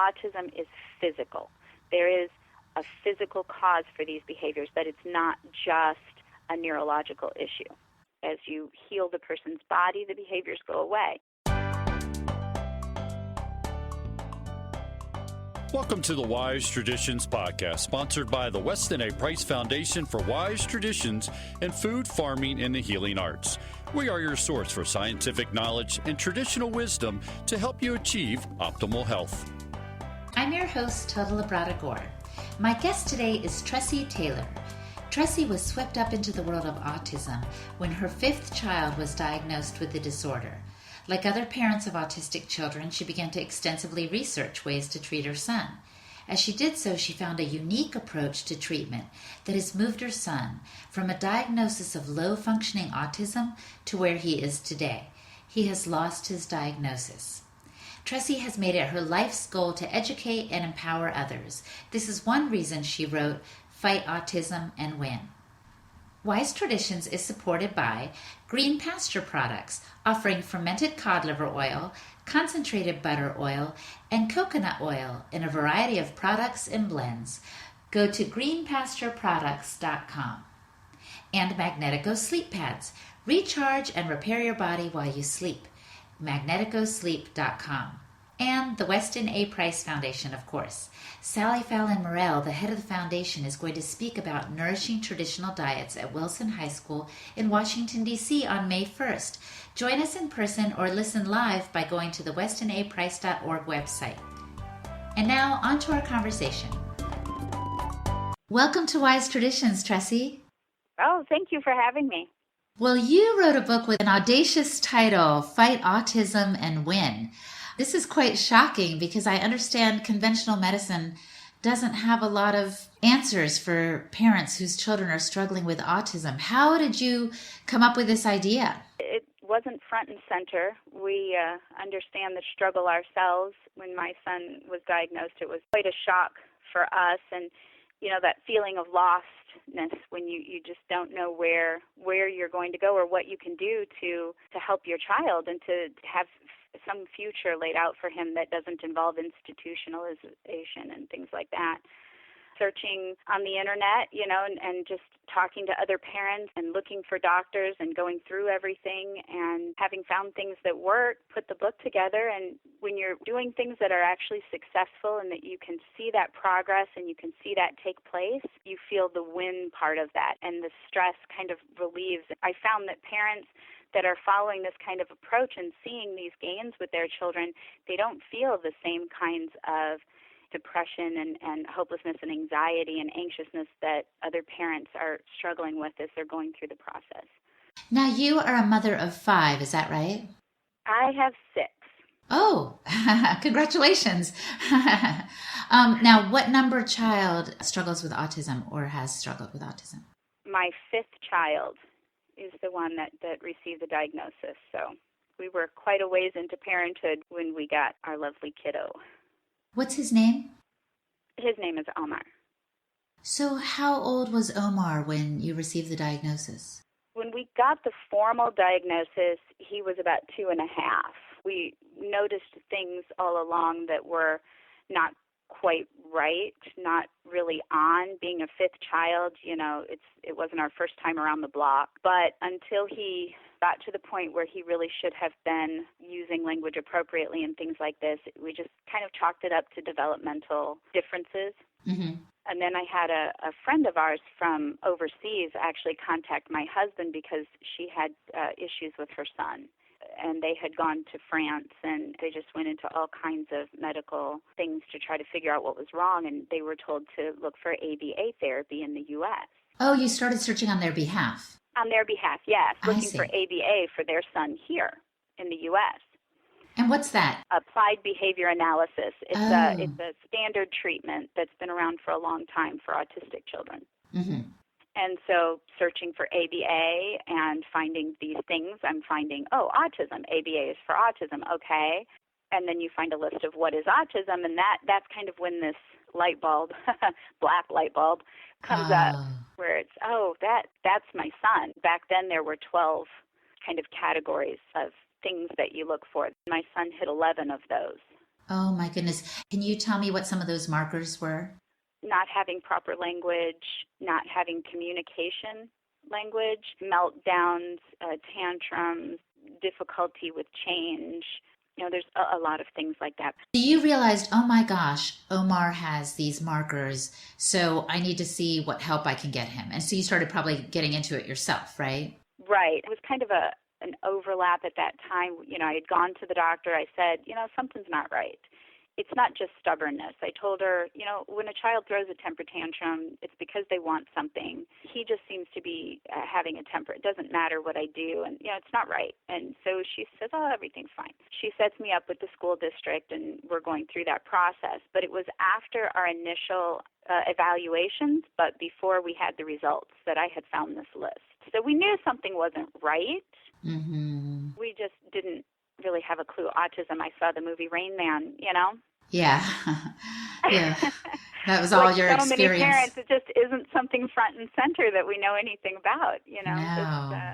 autism is physical. There is a physical cause for these behaviors, that it's not just a neurological issue. As you heal the person's body, the behaviors go away. Welcome to the Wise Traditions Podcast, sponsored by the Weston A. Price Foundation for Wise Traditions in Food, Farming, and the Healing Arts. We are your source for scientific knowledge and traditional wisdom to help you achieve optimal health. I'm your host, Toda Labrada Gore. My guest today is Tressie Taylor. Tressie was swept up into the world of autism when her fifth child was diagnosed with the disorder. Like other parents of autistic children, she began to extensively research ways to treat her son. As she did so, she found a unique approach to treatment that has moved her son from a diagnosis of low-functioning autism to where he is today. He has lost his diagnosis. Tressie has made it her life's goal to educate and empower others. This is one reason she wrote Fight Autism and Win. Wise Traditions is supported by Green Pasture Products, offering fermented cod liver oil, concentrated butter oil, and coconut oil in a variety of products and blends. Go to greenpastureproducts.com. And Magnetico Sleep Pads. Recharge and repair your body while you sleep. MagneticoSleep.com. And the Weston A. Price Foundation, of course. Sally Fallon Morell, the head of the foundation, is going to speak about nourishing traditional diets at Wilson High School in Washington, D.C. on May 1st. Join us in person or listen live by going to the westonaprice.org website. And now, on to our conversation. Welcome to Wise Traditions, Tressie. Oh, thank you for having me. Well, you wrote a book with an audacious title, Fight Autism and Win. This is quite shocking because I understand conventional medicine doesn't have a lot of answers for parents whose children are struggling with autism. How did you come up with this idea? It wasn't front and center. We understand the struggle ourselves. When my son was diagnosed, it was quite a shock for us. And, you know, that feeling of lostness when you just don't know where you're going to go or what you can do to help your child and to have some future laid out for him that doesn't involve institutionalization and things like that. Searching on the internet, you know, and just talking to other parents and looking for doctors and going through everything and having found things that work, put the book together. And when you're doing things that are actually successful and that you can see that progress and you can see that take place, you feel the win part of that and the stress kind of relieves. I found that parents that are following this kind of approach and seeing these gains with their children, they don't feel the same kinds of depression and hopelessness and anxiety and anxiousness that other parents are struggling with as they're going through the process. Now, you are a mother of 5, is that right? I have 6. Oh, congratulations. Now, what number child struggles with autism or has struggled with autism? My 5th child is the one that received the diagnosis. So we were quite a ways into parenthood when we got our lovely kiddo. What's his name? His name is Omar. So how old was Omar when you received the diagnosis? When we got the formal diagnosis, he was about 2.5. We noticed things all along that were not quite right, not really on. Being a 5th child, you know, it wasn't our first time around the block. But until he got to the point where he really should have been using language appropriately and things like this, we just kind of chalked it up to developmental differences. Mm-hmm. And then I had a friend of ours from overseas actually contact my husband because she had issues with her son. And they had gone to France, and they just went into all kinds of medical things to try to figure out what was wrong, and they were told to look for ABA therapy in the U.S. Oh, you started searching on their behalf? On their behalf, yes, looking for ABA for their son here in the U.S. And what's that? Applied behavior analysis. It's a standard treatment that's been around for a long time for autistic children. Mm-hmm. And so searching for ABA and finding these things, I'm finding, autism. ABA is for autism, okay. And then you find a list of what is autism, and that's kind of when this light bulb, black light bulb, comes up, where it's, that's my son. Back then there were 12 kind of categories of things that you look for. My son hit 11 of those. Oh my goodness. Can you tell me what some of those markers were? Not having proper language, not having communication language, meltdowns, tantrums, difficulty with change. There's a lot of things like that. So you realized, oh my gosh, Omar has these markers, so I need to see what help I can get him. And so you started probably getting into it yourself, right? Right. It was kind of an overlap at that time. I had gone to the doctor. I said, something's not right. It's not just stubbornness. I told her, when a child throws a temper tantrum, it's because they want something. He just seems to be having a temper. It doesn't matter what I do, and, it's not right. And so she says, oh, everything's fine. She sets me up with the school district, and we're going through that process. But it was after our initial evaluations, but before we had the results, that I had found this list. So we knew something wasn't right. Mm-hmm. We just didn't really have a clue. Autism. I saw the movie Rain Man, Yeah. Yeah. That was all like your so experience. Many parents, it just isn't something front and center that we know anything about, No.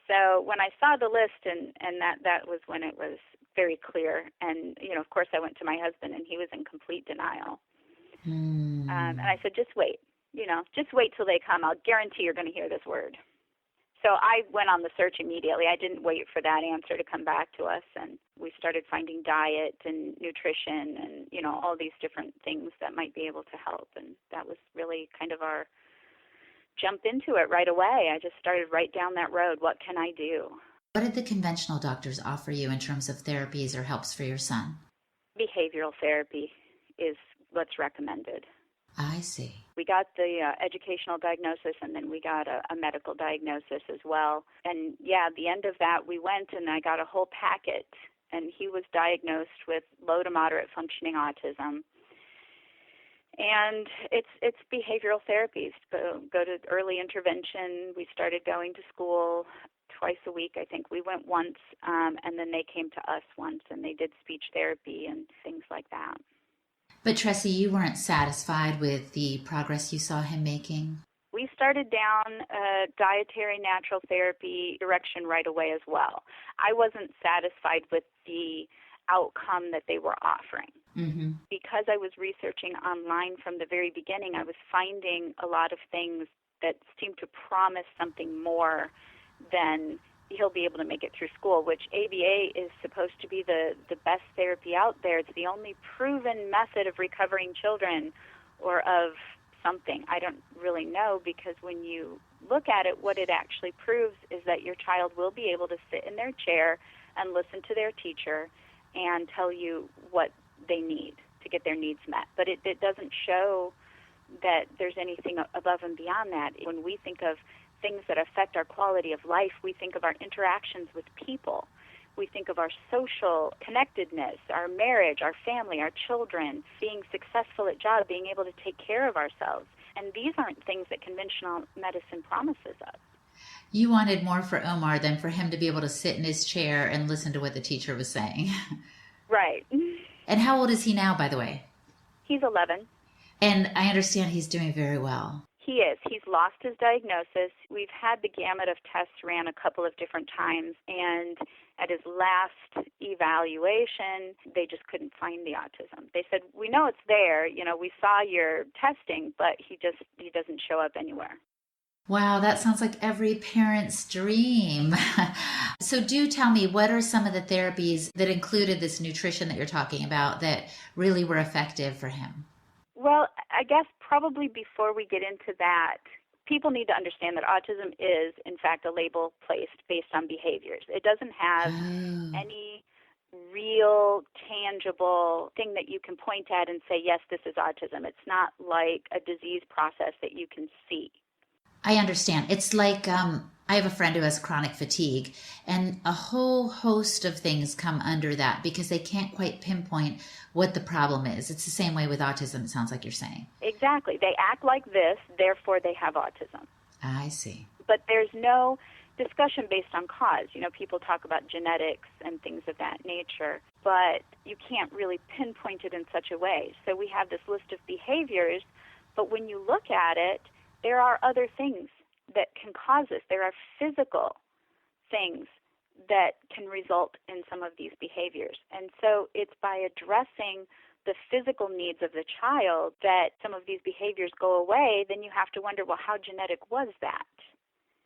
So when I saw the list, and that was when it was very clear. And, of course I went to my husband, and he was in complete denial. And I said, just wait, just wait till they come. I'll guarantee you're going to hear this word. So I went on the search immediately. I didn't wait for that answer to come back to us, and we started finding diet and nutrition and, all these different things that might be able to help. And that was really kind of our jump into it right away. I just started right down that road. What can I do? What did the conventional doctors offer you in terms of therapies or helps for your son? Behavioral therapy is what's recommended. I see. We got the educational diagnosis, and then we got a medical diagnosis as well. And, at the end of that, we went and I got a whole packet, and he was diagnosed with low to moderate functioning autism. And it's behavioral therapies. Go to early intervention. We started going to school twice a week. I think we went once, and then they came to us once, and they did speech therapy and things like that. But Tressie, you weren't satisfied with the progress you saw him making? We started down a dietary natural therapy direction right away as well. I wasn't satisfied with the outcome that they were offering. Mm-hmm. Because I was researching online from the very beginning, I was finding a lot of things that seemed to promise something more than he'll be able to make it through school, which ABA is supposed to be the best therapy out there. It's the only proven method of recovering children or of something. I don't really know, because when you look at it, what it actually proves is that your child will be able to sit in their chair and listen to their teacher and tell you what they need to get their needs met. But it doesn't show that there's anything above and beyond that. When we think of things that affect our quality of life, we think of our interactions with people. We think of our social connectedness, our marriage, our family, our children, being successful at job, being able to take care of ourselves. And these aren't things that conventional medicine promises us. You wanted more for Omar than for him to be able to sit in his chair and listen to what the teacher was saying. Right. And how old is he now, by the way? He's 11. And I understand he's doing very well. He is. He's lost his diagnosis. We've had the gamut of tests ran a couple of different times, and at his last evaluation, they just couldn't find the autism. They said, we know it's there. We saw your testing, but he doesn't show up anywhere. Wow, that sounds like every parent's dream. So do tell me, what are some of the therapies that included this nutrition that you're talking about that really were effective for him? Well, I guess probably before we get into that, people need to understand that autism is, in fact, a label placed based on behaviors. It doesn't have any real, tangible thing that you can point at and say, yes, this is autism. It's not like a disease process that you can see. I understand. It's like I have a friend who has chronic fatigue, and a whole host of things come under that because they can't quite pinpoint what the problem is. It's the same way with autism, it sounds like you're saying. Exactly. They act like this, therefore they have autism. I see. But there's no discussion based on cause. People talk about genetics and things of that nature, but you can't really pinpoint it in such a way. So we have this list of behaviors, but when you look at it, there are other things that can cause this. There are physical things that can result in some of these behaviors. And so it's by addressing the physical needs of the child that some of these behaviors go away. Then you have to wonder, well, how genetic was that?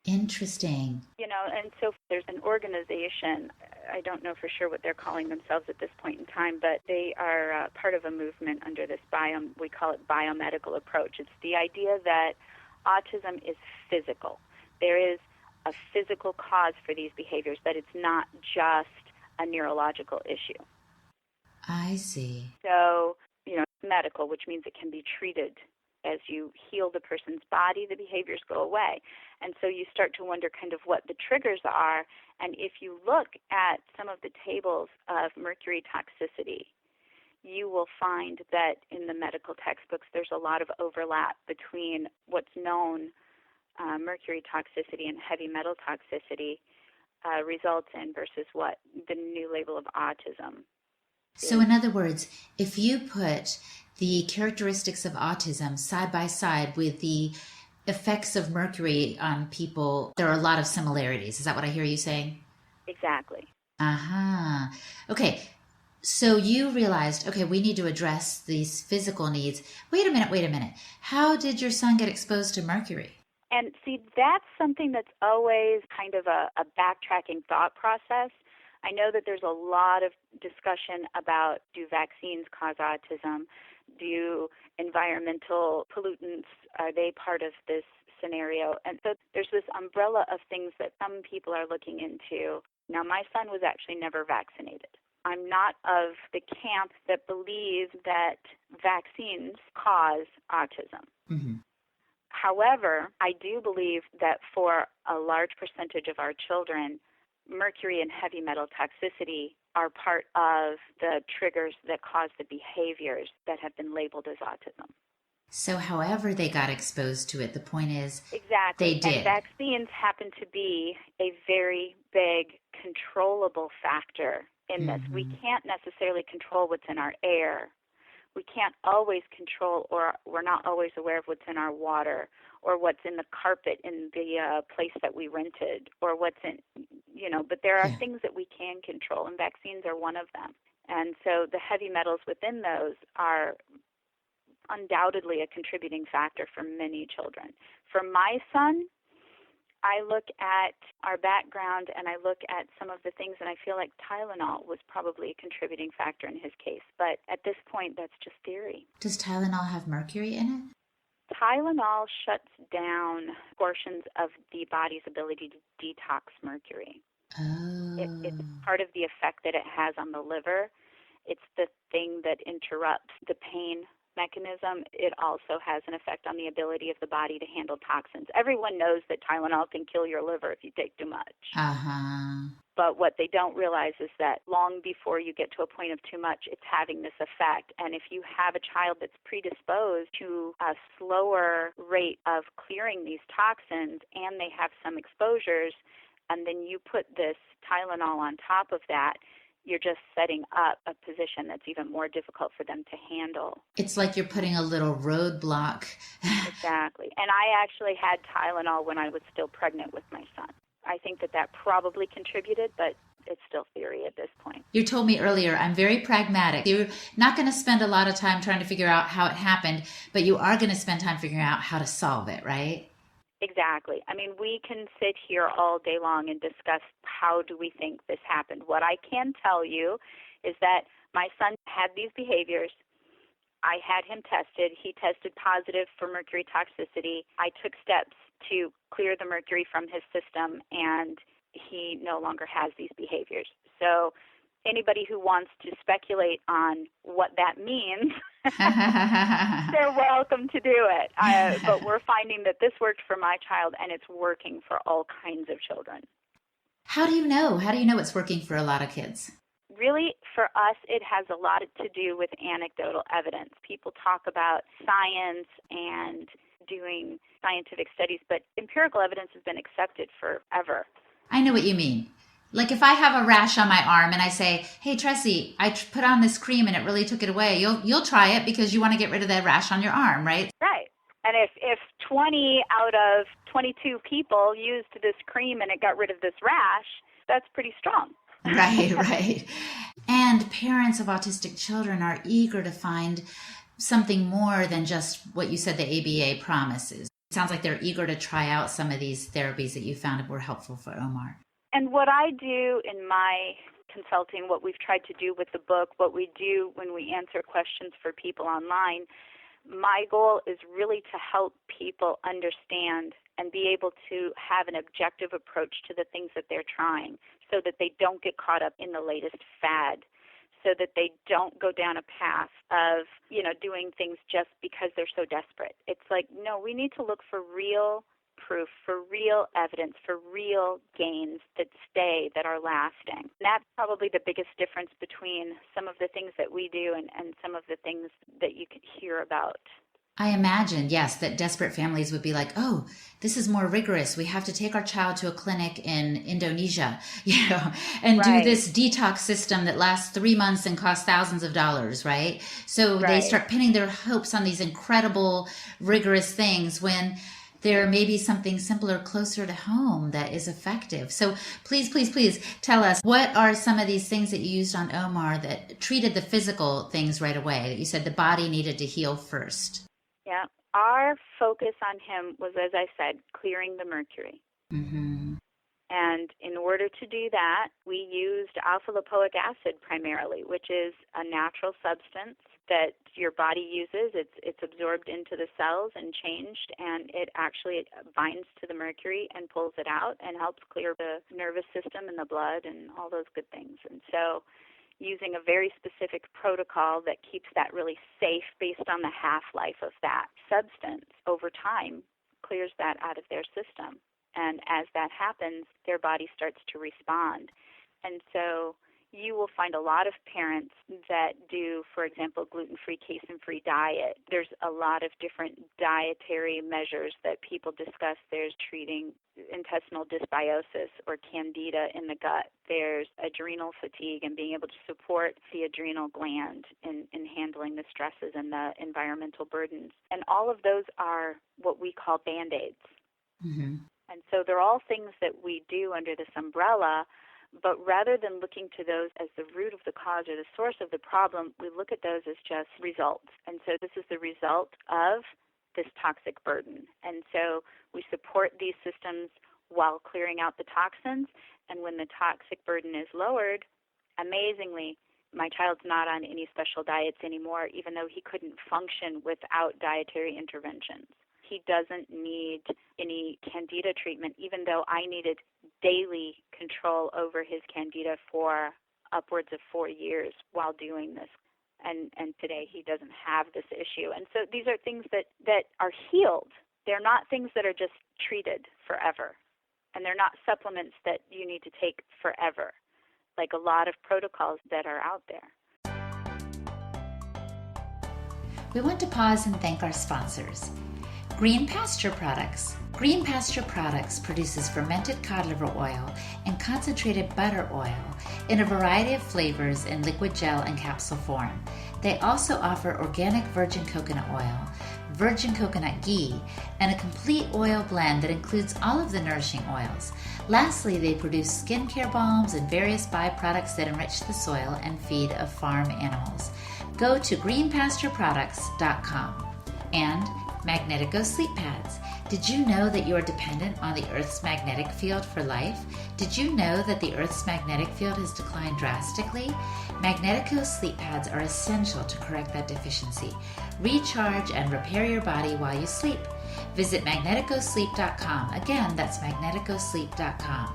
Interesting. And so there's an organization, I don't know for sure what they're calling themselves at this point in time, but they are part of a movement under this we call it Biomedical Approach. It's the idea that autism is physical. There is a physical cause for these behaviors, that it's not just a neurological issue. I see. So, medical, which means it can be treated. As you heal the person's body, the behaviors go away. And so you start to wonder kind of what the triggers are. And if you look at some of the tables of mercury toxicity, you will find that in the medical textbooks there's a lot of overlap between what's known mercury toxicity and heavy metal toxicity results in versus what the new label of autism. So in other words, if you put the characteristics of autism side by side with the effects of mercury on people, there are a lot of similarities. Is that what I hear you saying? Exactly. Uh-huh. Okay. So you realized, okay, we need to address these physical needs. Wait a minute. How did your son get exposed to mercury? And see, that's something that's always kind of a backtracking thought process. I know that there's a lot of discussion about, do vaccines cause autism? Do environmental pollutants, are they part of this scenario? And so there's this umbrella of things that some people are looking into. Now, my son was actually never vaccinated. I'm not of the camp that believes that vaccines cause autism. Mm-hmm. However, I do believe that for a large percentage of our children, mercury and heavy metal toxicity are part of the triggers that cause the behaviors that have been labeled as autism. So however they got exposed to it, the point is exactly. They did. And vaccines happen to be a very big controllable factor in this. We can't necessarily control what's in our air. We can't always control, or we're not always aware of what's in our water, or what's in the carpet in the place that we rented, or what's in, but there are things that we can control, and vaccines are one of them. And so the heavy metals within those are undoubtedly a contributing factor for many children. For my son, I look at our background and I look at some of the things, and I feel like Tylenol was probably a contributing factor in his case. But at this point, that's just theory. Does Tylenol have mercury in it? Tylenol shuts down portions of the body's ability to detox mercury. Oh. It's part of the effect that it has on the liver. It's the thing that interrupts the pain mechanism. It also has an effect on the ability of the body to handle toxins. Everyone knows that Tylenol can kill your liver if you take too much. Uh-huh. But what they don't realize is that long before you get to a point of too much, it's having this effect. And if you have a child that's predisposed to a slower rate of clearing these toxins and they have some exposures, and then you put this Tylenol on top of that, you're just setting up a position that's even more difficult for them to handle. It's like you're putting a little roadblock. Exactly. And I actually had Tylenol when I was still pregnant with my son. I think that probably contributed, but it's still theory at this point. You told me earlier, I'm very pragmatic. You're not going to spend a lot of time trying to figure out how it happened, but you are going to spend time figuring out how to solve it, right? Exactly. I mean, we can sit here all day long and discuss how do we think this happened. What I can tell you is that my son had these behaviors. I had him tested. He tested positive for mercury toxicity. I took steps to clear the mercury from his system, and he no longer has these behaviors. So anybody who wants to speculate on what that means, they're welcome to do it. But we're finding that this worked for my child, and it's working for all kinds of children. How do you know? How do you know it's working for a lot of kids? Really, for us, it has a lot to do with anecdotal evidence. People talk about science and doing scientific studies, but empirical evidence has been accepted forever. I know what you mean. Like if I have a rash on my arm and I say, hey, Tressie, I put on this cream and it really took it away. You'll try it because you want to get rid of that rash on your arm, right? Right. And if 20 out of 22 people used this cream and it got rid of this rash, that's pretty strong. Right, right. And parents of autistic children are eager to find something more than just what you said the ABA promises. It sounds like they're eager to try out some of these therapies that you found were helpful for Omar. And what I do in my consulting, what we've tried to do with the book, what we do when we answer questions for people online, my goal is really to help people understand and be able to have an objective approach to the things that they're trying so that they don't get caught up in the latest fad, so that they don't go down a path of, doing things just because they're so desperate. It's like, no, we need to look for real proof, for real evidence, for real gains that stay, that are lasting. And that's probably the biggest difference between some of the things that we do and some of the things that you can hear about. I imagine, yes, that desperate families would be like, oh, this is more rigorous. We have to take our child to a clinic in Indonesia, and do this detox system that lasts 3 months and costs thousands of dollars, right? So they start pinning their hopes on these incredible, rigorous things when there may be something simpler closer to home that is effective. So please, please, please tell us, what are some of these things that you used on Omar that treated the physical things right away, that you said the body needed to heal first? Yeah, our focus on him was, as I said, clearing the mercury. Mm-hmm. And in order to do that, we used alpha-lipoic acid primarily, which is a natural substance that your body uses. It's absorbed into the cells and changed, and it actually binds to the mercury and pulls it out and helps clear the nervous system and the blood and all those good things. And so using a very specific protocol that keeps that really safe based on the half-life of that substance over time clears that out of their system. And as that happens, their body starts to respond. And so you will find a lot of parents that do, for example, gluten-free, casein-free diet. There's a lot of different dietary measures that people discuss. There's treating intestinal dysbiosis or candida in the gut. There's adrenal fatigue and being able to support the adrenal gland in handling the stresses and the environmental burdens. And all of those are what we call Band-Aids. Mm-hmm. And so they're all things that we do under this umbrella, but rather than looking to those as the root of the cause or the source of the problem, we look at those as just results. And so this is the result of this toxic burden. And so we support these systems while clearing out the toxins, and when the toxic burden is lowered, amazingly, my child's not on any special diets anymore, even though he couldn't function without dietary interventions. He doesn't need any candida treatment, even though I needed daily control over his candida for upwards of 4 years while doing this. And today he doesn't have this issue. And so these are things that are healed. They're not things that are just treated forever. And they're not supplements that you need to take forever, like a lot of protocols that are out there. We want to pause and thank our sponsors. Green Pasture Products. Green Pasture Products produces fermented cod liver oil and concentrated butter oil in a variety of flavors in liquid gel and capsule form. They also offer organic virgin coconut oil, virgin coconut ghee, and a complete oil blend that includes all of the nourishing oils. Lastly, they produce skincare balms and various byproducts that enrich the soil and feed of farm animals. Go to greenpastureproducts.com. And Magnetico Sleep Pads. Did you know that you are dependent on the Earth's magnetic field for life? Did you know that the Earth's magnetic field has declined drastically? Magnetico Sleep Pads are essential to correct that deficiency. Recharge and repair your body while you sleep. Visit magneticosleep.com. Again, that's magneticosleep.com.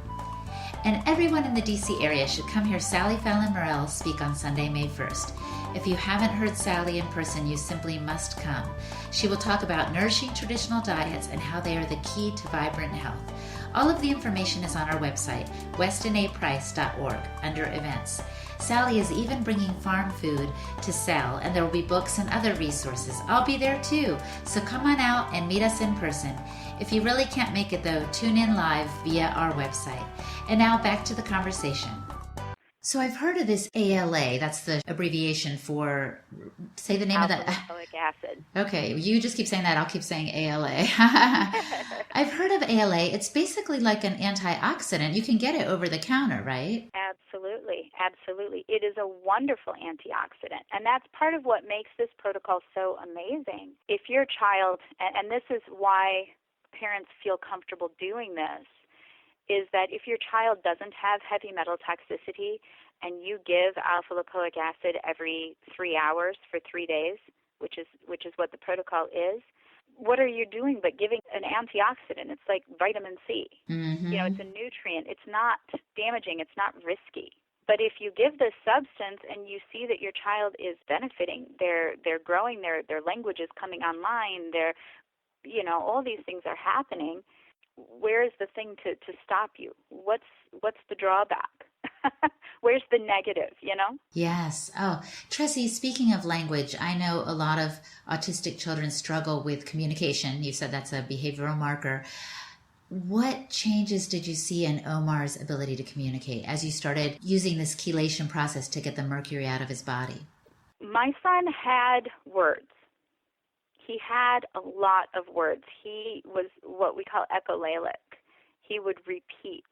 And everyone in the DC area should come hear Sally Fallon Morell speak on Sunday, May 1st. If you haven't heard Sally in person, you simply must come. She will talk about nourishing traditional diets and how they are the key to vibrant health. All of the information is on our website, westinaprice.org, under events. Sally is even bringing farm food to sell, and there will be books and other resources. I'll be there too, so come on out and meet us in person. If you really can't make it though, tune in live via our website. And now back to the conversation. So I've heard of this ALA, that's the abbreviation for, say the name of that. Alpha-lipoic acid. Okay, you just keep saying that, I'll keep saying ALA. I've heard of ALA. It's basically like an antioxidant. You can get it over the counter, right? Absolutely, absolutely. It is a wonderful antioxidant, and that's part of what makes this protocol so amazing. If your child, and this is why parents feel comfortable doing this, is that if your child doesn't have heavy metal toxicity and you give alpha-lipoic acid every 3 hours for 3 days, which is what the protocol is, what are you doing but giving an antioxidant? It's like vitamin C. Mm-hmm. It's a nutrient. It's not damaging. It's not risky. But if you give this substance and you see that your child is benefiting, they're growing, their language is coming online, all these things are happening, where is the thing to stop you? What's the drawback? Where's the negative, Yes. Oh, Tressie, speaking of language, I know a lot of autistic children struggle with communication. You said that's a behavioral marker. What changes did you see in Omar's ability to communicate as you started using this chelation process to get the mercury out of his body? My son had words. He had a lot of words. He was what we call echolalic. He would repeat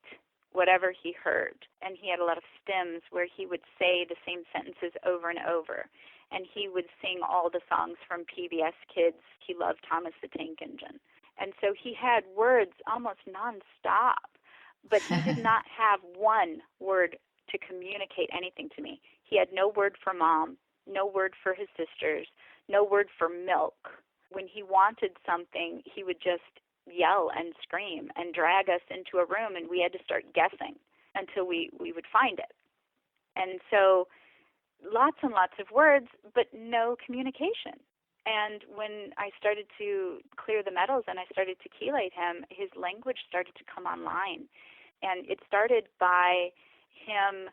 whatever he heard, and he had a lot of stems where he would say the same sentences over and over, and he would sing all the songs from PBS Kids. He loved Thomas the Tank Engine. And so he had words almost nonstop, but he did not have one word to communicate anything to me. He had no word for mom, no word for his sisters, no word for milk. When he wanted something, he would just yell and scream and drag us into a room, and we had to start guessing until we would find it. And so lots and lots of words, but no communication. And when I started to clear the metals and I started to chelate him, his language started to come online. And it started by him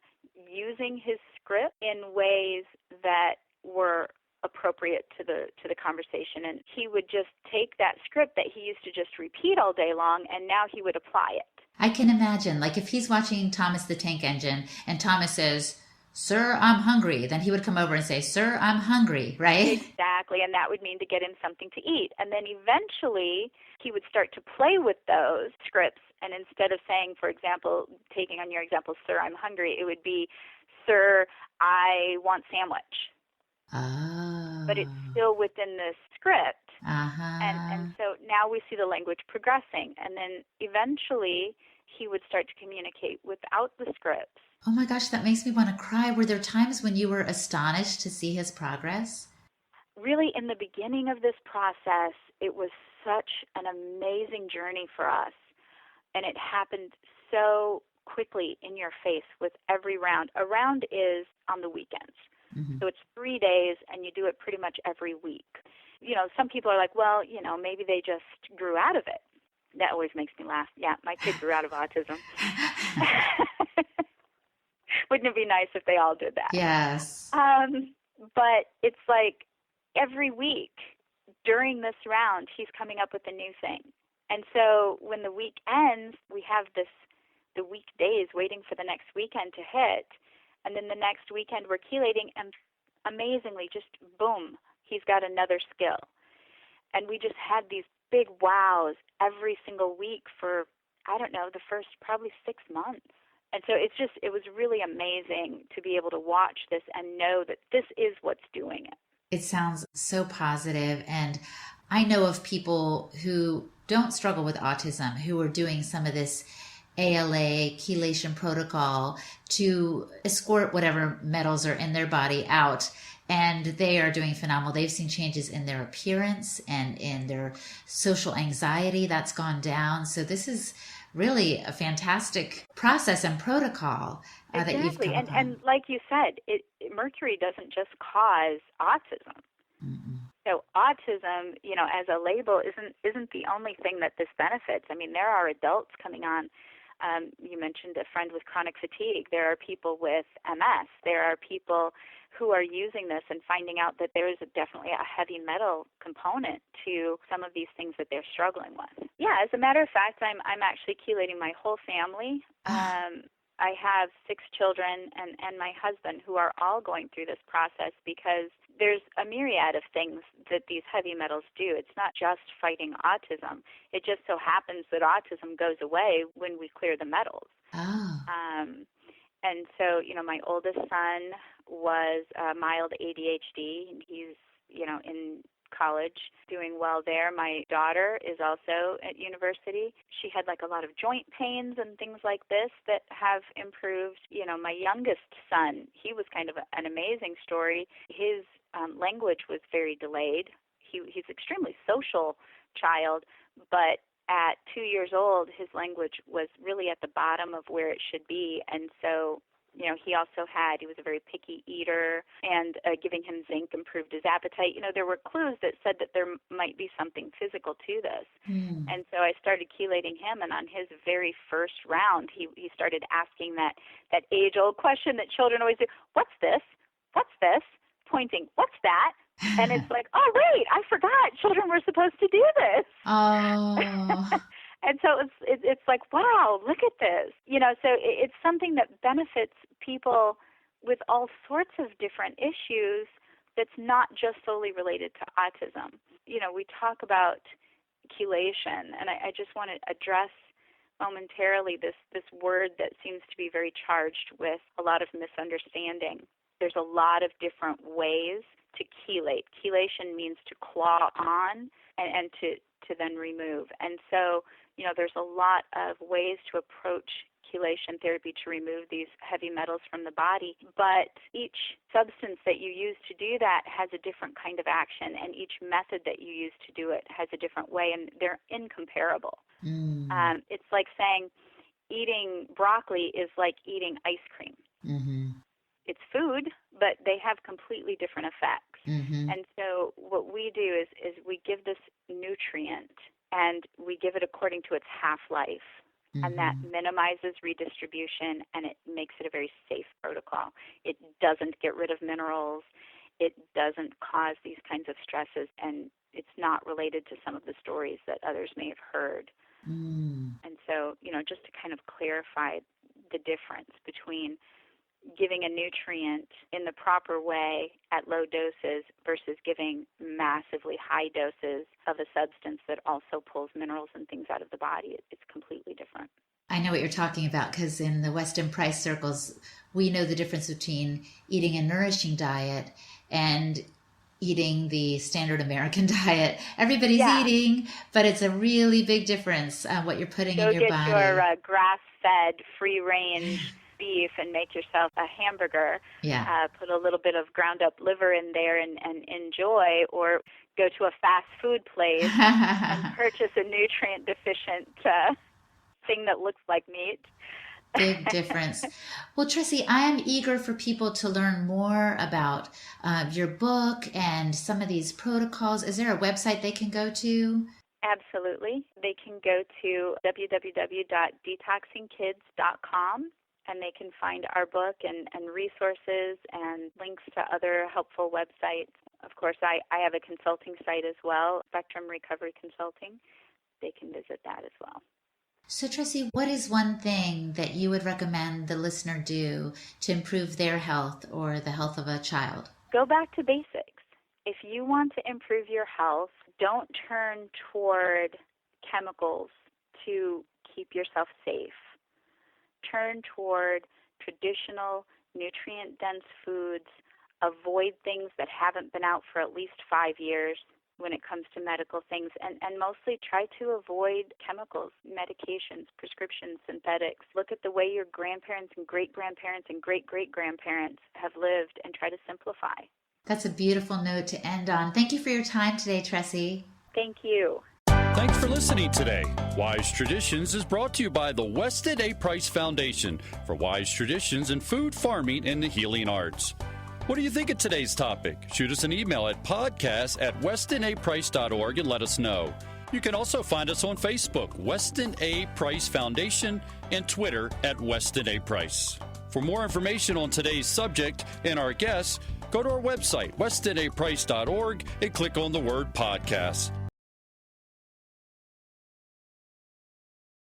using his script in ways that were appropriate to the conversation. And he would just take that script that he used to just repeat all day long, and now he would apply it. I can imagine, like if he's watching Thomas the Tank Engine and Thomas says, "Sir, I'm hungry," then he would come over and say, "Sir, I'm hungry," right? Exactly, and that would mean to get him something to eat. And then eventually he would start to play with those scripts, and instead of saying, for example, taking on your example, "Sir, I'm hungry," it would be, "Sir, I want sandwich." Oh. But it's still within the script. Uh-huh. And so now we see the language progressing. And then eventually he would start to communicate without the scripts. Oh my gosh, that makes me want to cry. Were there times when you were astonished to see his progress? Really, in the beginning of this process, it was such an amazing journey for us. And it happened so quickly in your face with every round. A round is on the weekends. Mm-hmm. So it's 3 days, and you do it pretty much every week. Some people are like, well, maybe they just grew out of it. That always makes me laugh. Yeah, my kid grew out of autism. Wouldn't it be nice if they all did that? Yes. But it's like every week during this round, he's coming up with a new thing. And so when the week ends, we have the weekdays waiting for the next weekend to hit. And then the next weekend we're chelating, and amazingly, just boom, he's got another skill. And we just had these big wows every single week for, the first probably 6 months. And so it was really amazing to be able to watch this and know that this is what's doing it. It sounds so positive. And I know of people who don't struggle with autism who are doing some of this ALA chelation protocol to escort whatever metals are in their body out, and they are doing phenomenal. They've seen changes in their appearance and in their social anxiety that's gone down. So this is really a fantastic process and protocol that you've come upon. And like you said, mercury doesn't just cause autism. Mm-mm. So autism, as a label, isn't the only thing that this benefits. I mean, there are adults coming on. You mentioned a friend with chronic fatigue. There are people with MS. There are people who are using this and finding out that there is definitely a heavy metal component to some of these things that they're struggling with. Yeah, as a matter of fact, I'm actually chelating my whole family. I have 6 children and my husband who are all going through this process because there's a myriad of things that these heavy metals do. It's not just fighting autism. It just so happens that autism goes away when we clear the metals. Oh. And so, my oldest son was mild ADHD, and he's, in college doing well there. My daughter is also at university. She had like a lot of joint pains and things like this that have improved. My youngest son, he was kind of an amazing story. His language was very delayed. He's an extremely social child, but at 2 years old, his language was really at the bottom of where it should be. And so, he was a very picky eater, and giving him zinc improved his appetite. There were clues that said that there might be something physical to this. And so I started chelating him, and on his very first round, he started asking that age-old question that children always do, what's this? What's this? Pointing, what's that? And it's like, oh, wait, I forgot children were supposed to do this. Oh. And so it's like, wow, look at this. So it's something that benefits people with all sorts of different issues that's not just solely related to autism. We talk about chelation, and I just want to address momentarily this word that seems to be very charged with a lot of misunderstanding. There's a lot of different ways to chelate. Chelation means to claw on and to then remove. And so, there's a lot of ways to approach chelation therapy to remove these heavy metals from the body, but each substance that you use to do that has a different kind of action, and each method that you use to do it has a different way, and they're incomparable. It's like saying eating broccoli is like eating ice cream. It's food, but they have completely different effects. And so what we do is we give this nutrient, and we give it according to its half-life. And that minimizes redistribution, and it makes it a very safe protocol. It doesn't get rid of minerals. It doesn't cause these kinds of stresses, and it's not related to some of the stories that others may have heard. And so, just to kind of clarify the difference between giving a nutrient in the proper way at low doses versus giving massively high doses of a substance that also pulls minerals and things out of the body. It's completely different. I know what you're talking about, because in the Weston Price circles, we know the difference between eating a nourishing diet and eating the standard American diet. Everybody's eating, but it's a really big difference what you're putting in your body. Go get your grass-fed, free-range beef and make yourself a hamburger. Put a little bit of ground up liver in there and enjoy, or go to a fast food place and purchase a nutrient deficient thing that looks like meat. Big difference. Well, Tressie, I am eager for people to learn more about your book and some of these protocols. Is there a website they can go to? Absolutely. They can go to www.detoxingkids.com. and they can find our book and resources and links to other helpful websites. Of course, I have a consulting site as well, Spectrum Recovery Consulting. They can visit that as well. So, Tressie, what is one thing that you would recommend the listener do to improve their health or the health of a child? Go back to basics. If you want to improve your health, don't turn toward chemicals to keep yourself safe. Turn toward traditional, nutrient-dense foods. Avoid things that haven't been out for at least 5 years when it comes to medical things, and mostly try to avoid chemicals, medications, prescriptions, synthetics. Look at the way your grandparents and great-grandparents and great-great-grandparents have lived and try to simplify. That's a beautiful note to end on. Thank you for your time today, Tressie. Thank you. Thanks for listening today. Wise Traditions is brought to you by the Weston A. Price Foundation for wise traditions in food, farming, and the healing arts. What do you think of today's topic? Shoot us an email at podcast@westonaprice.org and let us know. You can also find us on Facebook, Weston A. Price Foundation, and Twitter at Weston A. Price. For more information on today's subject and our guests, go to our website, westonaprice.org, and click on the word podcast.